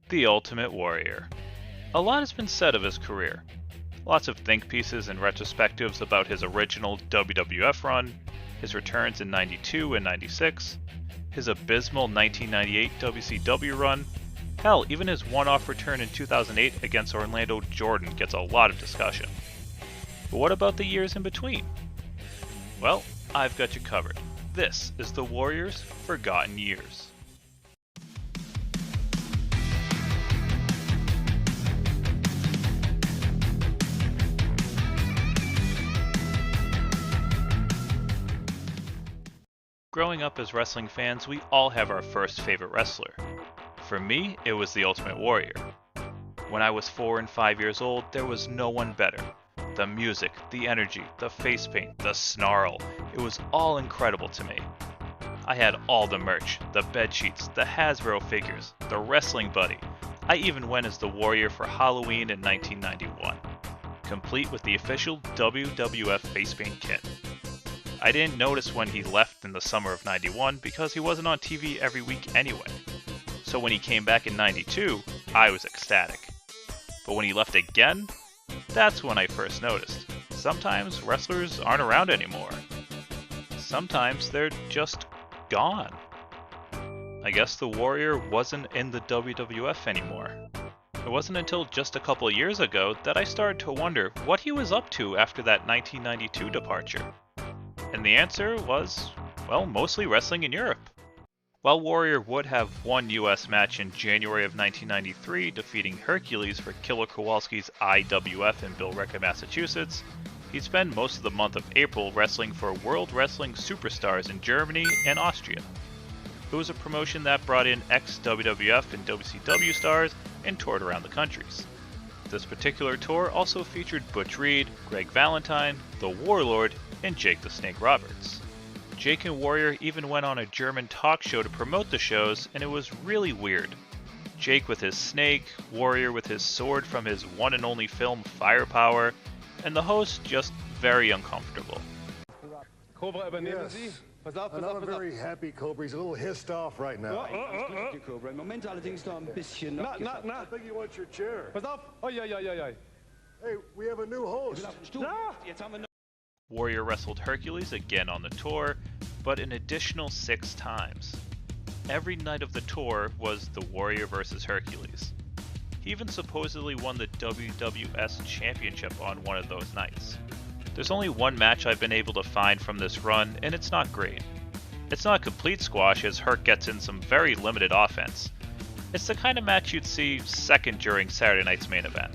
The Ultimate Warrior. A lot has been said of his career. Lots of think pieces and retrospectives about his original WWF run, his returns in 92 and 96, his abysmal 1998 WCW run. Hell, even his one-off return in 2008 against Orlando Jordan gets a lot of discussion. But what about the years in between? Well, I've got you covered. This is the Warrior's Forgotten Years. Growing up as wrestling fans, we all have our first favorite wrestler. For me, it was the Ultimate Warrior. When I was 4 and 5 years old, there was no one better. The music, the energy, the face paint, the snarl, it was all incredible to me. I had all the merch, the bed sheets, the Hasbro figures, the wrestling buddy. I even went as the Warrior for Halloween in 1991, complete with the official WWF face paint kit. I didn't notice when he left in the summer of 91 because he wasn't on TV every week anyway. So when he came back in 92, I was ecstatic. But when he left again, that's when I first noticed. Sometimes wrestlers aren't around anymore. Sometimes they're just gone. I guess the Warrior wasn't in the WWF anymore. It wasn't until just a couple years ago that I started to wonder what he was up to after that 1992 departure. And the answer was, well, mostly wrestling in Europe. While Warrior would have one US match in January of 1993, defeating Hercules for Killer Kowalski's IWF in Billerica, Massachusetts, he'd spend most of the month of April wrestling for World Wrestling Superstars in Germany and Austria. It was a promotion that brought in ex-WWF and WCW stars and toured around the countries. This particular tour also featured Butch Reed, Greg Valentine, The Warlord, and Jake the Snake Roberts. Jake and Warrior even went on a German talk show to promote the shows, and it was really weird. Jake with his snake, Warrior with his sword from his one and only film Firepower, and the host just very uncomfortable. Cobra, übernehmen Sie. Pass auf, I'm not very happy, Cobra. He's a little hissed off right now. Cobra. Im Moment allerdings noch ein bisschen I think he wants your chair. Pass auf. Oh, ja. Hey, we have a new host. Jetzt haben wir Warrior wrestled Hercules again on the tour, but an additional 6 times. Every night of the tour was the Warrior vs. Hercules. He even supposedly won the WWS Championship on one of those nights. There's only one match I've been able to find from this run, and it's not great. It's not a complete squash as Herc gets in some very limited offense. It's the kind of match you'd see second during Saturday night's main event.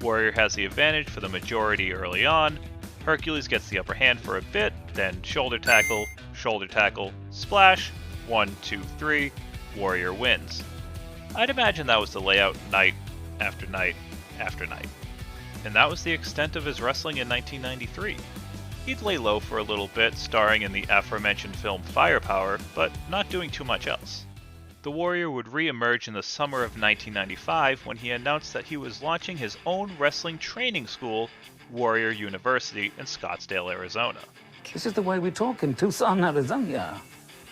Warrior has the advantage for the majority early on. Hercules gets the upper hand for a bit, then shoulder tackle, splash, 1, 2, 3, Warrior wins. I'd imagine that was the layout night after night after night. And that was the extent of his wrestling in 1993. He'd lay low for a little bit, starring in the aforementioned film Firepower, but not doing too much else. The Warrior would re-emerge in the summer of 1995 when he announced that he was launching his own wrestling training school, Warrior University in Scottsdale, Arizona. This is the way we talk in Tucson, Arizona.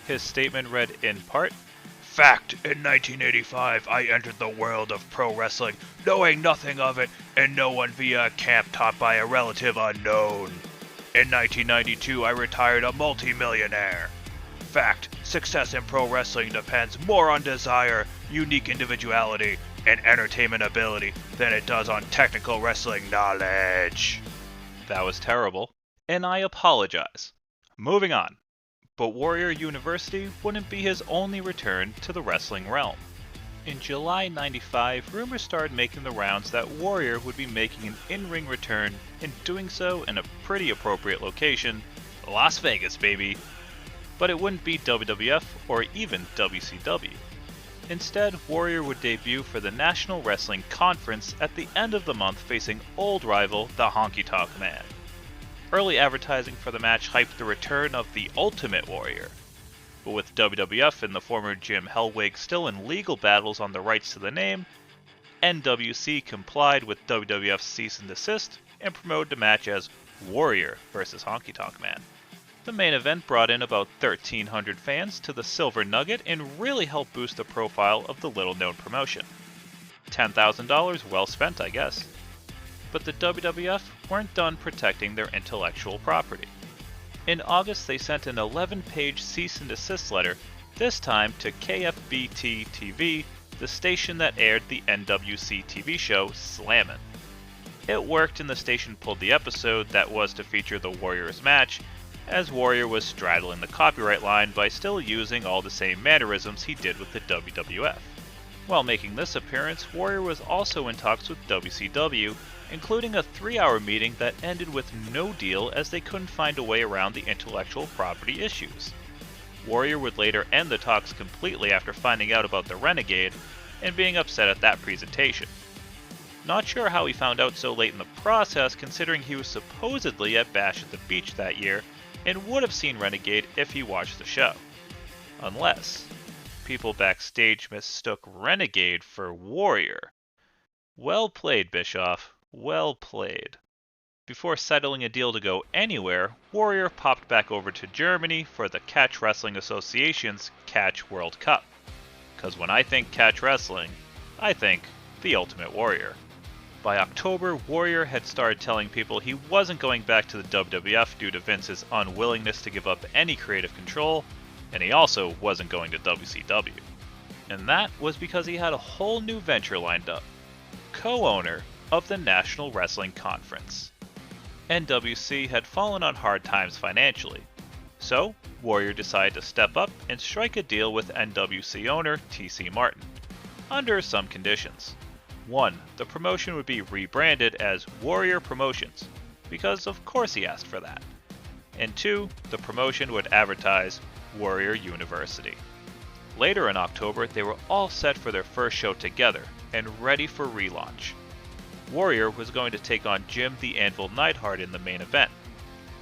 His statement read in part, "Fact, in 1985 I entered the world of pro wrestling, knowing nothing of it, and no one via a camp taught by a relative unknown. In 1992 I retired a multi-millionaire. Fact, success in pro wrestling depends more on desire, unique individuality, and entertainment ability than it does on technical wrestling knowledge." That was terrible, and I apologize. Moving on. But Warrior University wouldn't be his only return to the wrestling realm. In July 95, rumors started making the rounds that Warrior would be making an in-ring return and doing so in a pretty appropriate location, Las Vegas, baby. But it wouldn't be WWF or even WCW. Instead, Warrior would debut for the National Wrestling Conference at the end of the month facing old rival, the Honky Tonk Man. Early advertising for the match hyped the return of the Ultimate Warrior. But with WWF and the former Jim Hellwig still in legal battles on the rights to the name, NWC complied with WWF's cease and desist and promoted the match as Warrior vs. Honky Tonk Man. The main event brought in about 1,300 fans to the Silver Nugget and really helped boost the profile of the little-known promotion. $10,000 well spent, I guess. But the WWF weren't done protecting their intellectual property. In August, they sent an 11-page cease and desist letter, this time to KFBT TV, the station that aired the NWC TV show Slammin'. It worked, and the station pulled the episode that was to feature the Warriors match, as Warrior was straddling the copyright line by still using all the same mannerisms he did with the WWF. While making this appearance, Warrior was also in talks with WCW, including a 3-hour meeting that ended with no deal as they couldn't find a way around the intellectual property issues. Warrior would later end the talks completely after finding out about the Renegade and being upset at that presentation. Not sure how he found out so late in the process, considering he was supposedly at Bash at the Beach that year and would have seen Renegade if he watched the show. Unless people backstage mistook Renegade for Warrior. Well played, Bischoff. Well played. Before settling a deal to go anywhere, Warrior popped back over to Germany for the Catch Wrestling Association's Catch World Cup. Cause when I think catch wrestling, I think the Ultimate Warrior. By October, Warrior had started telling people he wasn't going back to the WWF due to Vince's unwillingness to give up any creative control, and he also wasn't going to WCW. And that was because he had a whole new venture lined up. Co-owner of the National Wrestling Conference. NWC had fallen on hard times financially, so Warrior decided to step up and strike a deal with NWC owner TC Martin, under some conditions. 1. The promotion would be rebranded as Warrior Promotions, because of course he asked for that. And 2. The promotion would advertise Warrior University. Later in October, they were all set for their first show together and ready for relaunch. Warrior was going to take on Jim the Anvil Neidhart in the main event.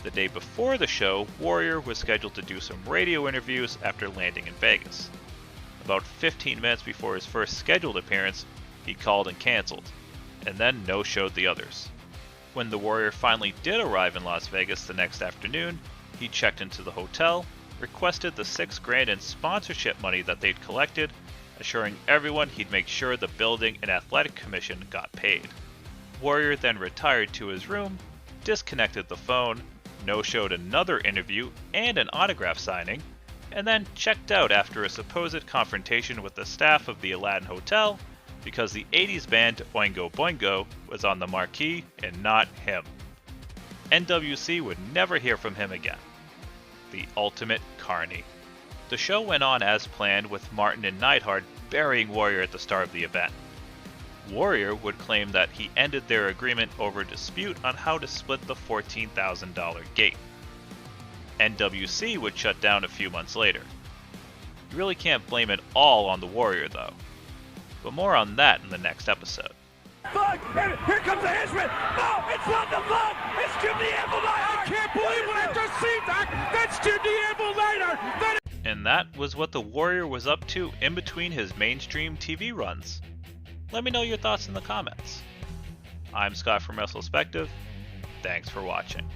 The day before the show, Warrior was scheduled to do some radio interviews after landing in Vegas. About 15 minutes before his first scheduled appearance, he called and canceled, and then no-showed the others. When the Warrior finally did arrive in Las Vegas the next afternoon, he checked into the hotel, requested the $6,000 in sponsorship money that they'd collected, assuring everyone he'd make sure the building and athletic commission got paid. Warrior then retired to his room, disconnected the phone, no-showed another interview and an autograph signing, and then checked out after a supposed confrontation with the staff of the Aladdin Hotel because the 80s band Oingo Boingo was on the marquee and not him. NWC would never hear from him again. The ultimate carny. The show went on as planned, with Martin and Neidhart burying Warrior at the start of the event. Warrior would claim that he ended their agreement over a dispute on how to split the $14,000 gate. NWC would shut down a few months later. You really can't blame it all on the Warrior though. But more on that in the next episode. Look! Here comes the henchman! No! It's not the Bug! It's Jim the Anvil Neidhart! I can't believe what I just seen, Doc! That's Jim the Anvil Neidhart! And that was what the Warrior was up to in between his mainstream TV runs. Let me know your thoughts in the comments. I'm Scott from WrestleSpective. Thanks for watching.